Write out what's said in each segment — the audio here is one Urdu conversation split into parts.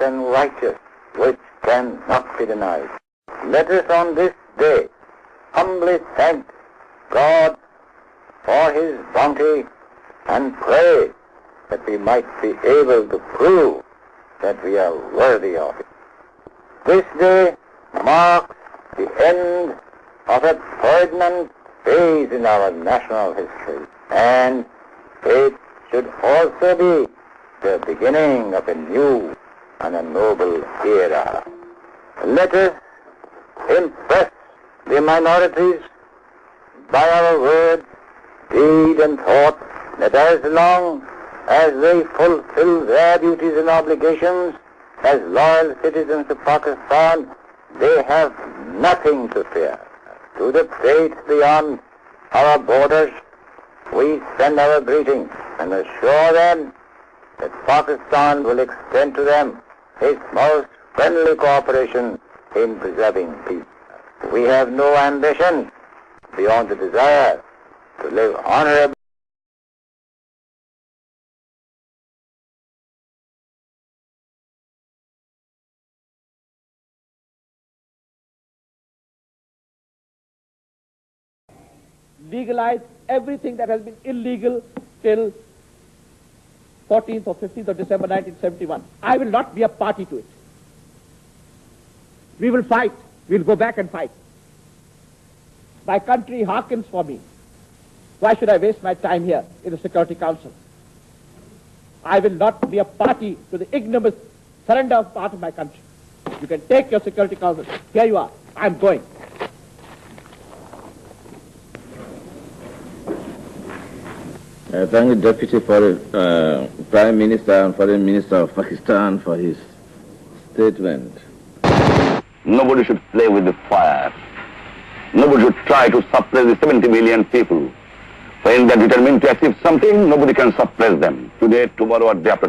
and righteous, which cannot be denied. Let us on this day humbly thank God for His bounty and pray that we might be able to prove that we are worthy of it. This day marks the end of a poignant phase in our national history, and it should also be the beginning of a new and a noble era. Let us impress the minorities by our words, deed and thought, that as long as they fulfill their duties and obligations as loyal citizens of Pakistan, they have nothing to fear. To the states beyond our borders, we send our greetings and assure them that Pakistan will extend to them its most friendly cooperation in preserving peace. We have no ambition beyond the desire to live honorably. Legalize everything that has been illegal till 14th or 15th of December 1971. I will not be a party to it. We will fight. We'll go back and fight. My country hearkens for me. Why should I waste my time here in the Security Council? I will not be a party to the ignominious surrender of part of my country. You can take your Security Council. Here you are. I'm going. I thank the Deputy Prime Minister and Foreign Minister of Pakistan for his statement. Nobody should play with the fire. Nobody should try to suppress the 70 million people. When they are determined to achieve something, nobody can suppress them. Today, tomorrow, or day after.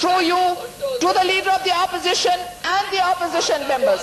through you to the leader of the opposition and the opposition members,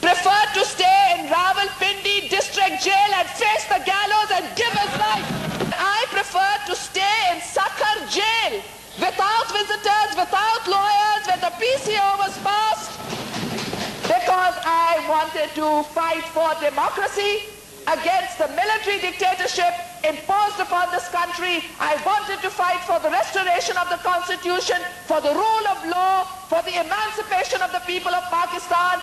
preferred to stay in Rawalpindi district jail and face the gallows and give his life. I preferred to stay in Sakhar jail without visitors, without lawyers, when the PCO was passed, because I wanted to fight for democracy against the military dictatorship imposed upon this country. I wanted to fight for the restoration of the constitution, for the rule of law, for the emancipation of the people of Pakistan.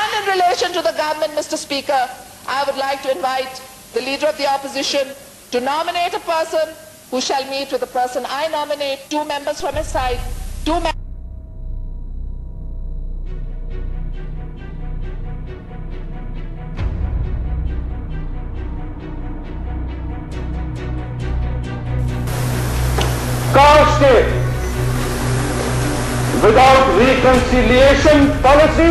And in relation to the government, Mr. Speaker, I would like to invite the leader of the opposition to nominate a person who shall meet with the person I nominate, 2 members from his side, 2 members caste ke without reconciliation policy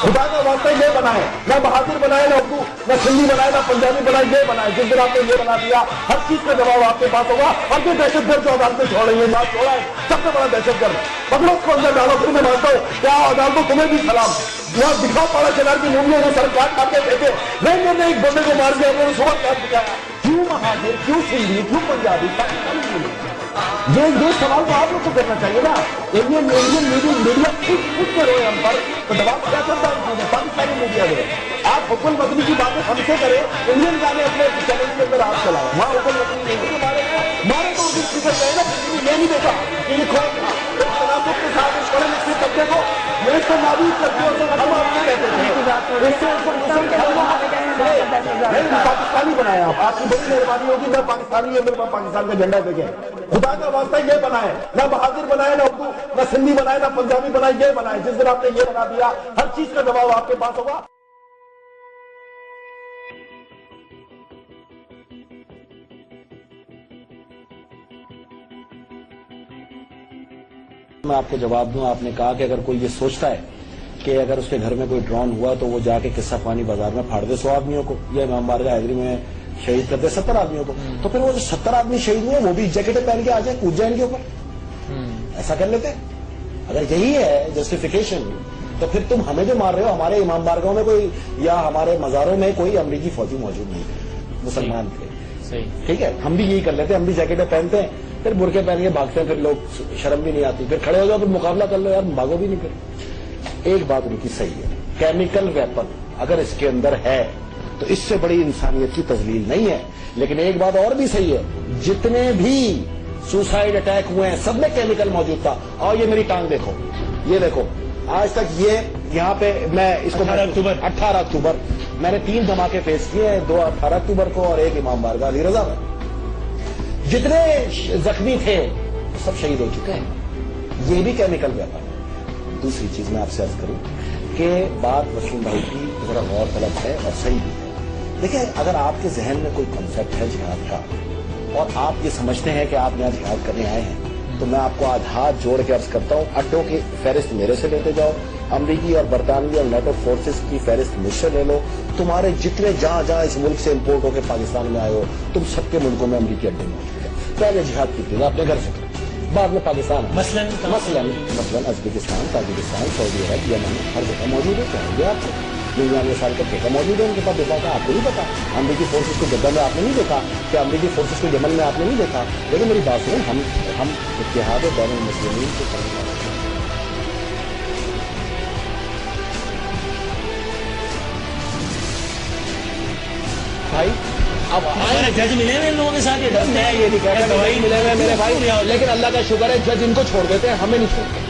خدا کا واسطہ یہ بنائے، نہ بہادر بنائے، نہ اردو، نہ سندھی بنائے، نہ پنجابی بنائے، یہ بنائے. جس دن آپ نے یہ بنا دیا ہر چیز کا جواب آپ کے پاس ہوگا. اور جو دہشت گرد جو عدالتیں چھوڑیں گے، بات چھوڑا ہے سب سے بڑا دہشت گرد، پکڑو اس کو اندر ڈالو. پھر میں مانتا ہوں کیا عدالتوں تمہیں بھی سلام. یہاں دکھاؤ پاڑا چنار کی موویوں نے سر کاٹ کاٹ کے پھینکے، نہیں نے ایک بندے کو مار کے ہم نے صبح کاٹ دکھایا. کیوں مہاجر، کیوں سندھی، کیوں پنجابی، یہ سوال تو آپ لوگ کو کرنا چاہیے نا. انڈین میڈیا خود کے روئے ہم پر تو دباؤ کیا کرتا ہے پاکستانی میڈیا میں. آپ حکم مدنی کی باتیں ہم سے کریں، انڈین جانے اپنے چینل کے اندر آپ چلائیں، وہاں حکم مدنی نہیں ہمارے تو اردو اسپیکر کہے نا. یہ نہیں دیکھا کہ یہ کون تھا تناسب کے ساتھ اس پڑھے لکھے طبقے کو میں اس کو نابود کرتے ہیں. ہم آپ سے کہتے تھے پاکستانی بنایا. آپ کی بڑی مہربانی ہوگی، میں پاکستانی ہے، میرے پاس پاکستان کا جھنڈا دیکھیں. خدا کا واسطہ یہ بنائے، نہ بہادر بنائے، نہ اردو، نہ سندھی بنائے، نہ پنجابی بنائے، یہ بنائے. جس دن آپ نے یہ بنا دیا ہر چیز کا جواب آپ کے پاس ہوگا. میں آپ کو جواب دوں. آپ نے کہا کہ اگر کوئی یہ سوچتا ہے کہ اگر اس کے گھر میں کوئی ڈرون ہوا تو وہ جا کے قصہ پانی بازار میں پھاڑ دے 100 آدمیوں کو، یا امام بارگاہ حیدری میں شہید کر دے 70 آدمیوں کو، تو پھر وہ جو 70 آدمی شہید ہوئے وہ بھی جیکٹیں پہن کے آ جائیں، کود جائیں ان کے اوپر. ایسا کر لیتے. اگر یہی ہے جسٹیفیکیشن تو پھر تم ہمیں جو مار رہے ہو، ہمارے امام بارگاہوں میں کوئی یا ہمارے مزاروں میں کوئی امریکی فوجی موجود نہیں ہے مسلمان تھے. ٹھیک ہے، ہم بھی یہی کر لیتے، ہم بھی جیکٹیں پہنتے ہیں، پھر برقعے پہن کے بھاگتے ہیں، پھر لوگ شرم بھی نہیں آتی، پھر کھڑے ہو جاؤ، پھر مقابلہ کر لو، یار بھاگو بھی نہیں. پھر ایک بات ان کی صحیح ہے، کیمیکل ویپن اگر اس کے اندر ہے تو اس سے بڑی انسانیت کی تذلیل نہیں ہے. لیکن ایک بات اور بھی صحیح ہے، جتنے بھی سوسائڈ اٹیک ہوئے ہیں سب میں کیمیکل موجود تھا. اور یہ میری ٹانگ دیکھو، یہ دیکھو، آج تک یہ یہاں پہ میں اس کو 18 اکتوبر میں نے 3 دھماکے فیس کیے ہیں، 2 18 اکتوبر کو اور 1 امام بارگاہ علی رضا میں. جتنے زخمی تھے سب شہید ہو چکے ہیں. یہ بھی کیمیکل ویپن ہے. دوسری چیز میں آپ سے عرض کروں کہ بات وسیم بھائی کی ذرا غور طلب ہے اور صحیح بھی ہے. دیکھیں، اگر آپ کے ذہن میں کوئی کنسیپٹ ہے جہاد کا اور آپ یہ سمجھتے ہیں کہ آپ یہاں جہاد کرنے آئے ہیں، تو میں آپ کو آج ہاتھ جوڑ کے عرض کرتا ہوں، اڈوں کی فہرست میرے سے لیتے جاؤ، امریکی اور برطانوی اور نیٹو فورسز کی فہرست مجھ سے لے لو. تمہارے جتنے جہاں جہاں اس ملک سے امپورٹ ہو کے پاکستان میں آئے ہو، تم سب کے ملکوں میں امریکی اڈے موجود ہیں. پہلے جہاد کی تھی اپنے گھر سے، بعد میں پاکستان مثلاً ازبکستان، تاجکستان، سعودی عرب، یمن ہر جگہ موجود ہے. چاہیں گے آپ 99 سال کا ٹھیکہ موجود ہے ان کے پاس دفاع کا. آپ کو نہیں پتا امریکی فورسز کو جدہ میں آپ نے نہیں دیکھا، کہ امریکی فورسز کو یمن میں آپ نے نہیں دیکھا. لیکن میری بات سنیں، ہم اتحاد بین المسلمین کو کرنے بھائی. اب جج ملے ہوئے لوگوں کے ساتھ، میں یہ نہیں کہہ رہا ملے ہوئے میرے بھائی، لیکن اللہ کا شکر ہے جج ان کو چھوڑ دیتے ہیں، ہمیں نہیں چھوڑتے.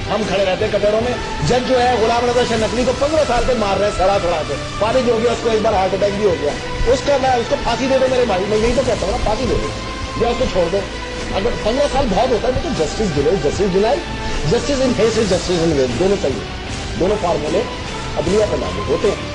ہم کھڑے رہتے ہیں کٹوروں میں. جج جو ہے غلام رضا شاہ نقوی کو 15 سال سے مار رہے ہیں، سڑا سے فارغ ہو گیا، اس کو ایک بار ہارٹ اٹیک بھی ہو گیا. اس کا میں اس کو پھانسی دے دو میرے بھائی، میں یہی تو کہتا ہوں نا، پھانسی دے دو یا اس کو چھوڑ دو. اگر 15 سال بہت ہوتا ہے تو justice delay, justice deny, justice in haste, justice in veil, دونوں چاہیے. دونوں فارمولے عدلیہ پہ لاگو ہوتے ہیں.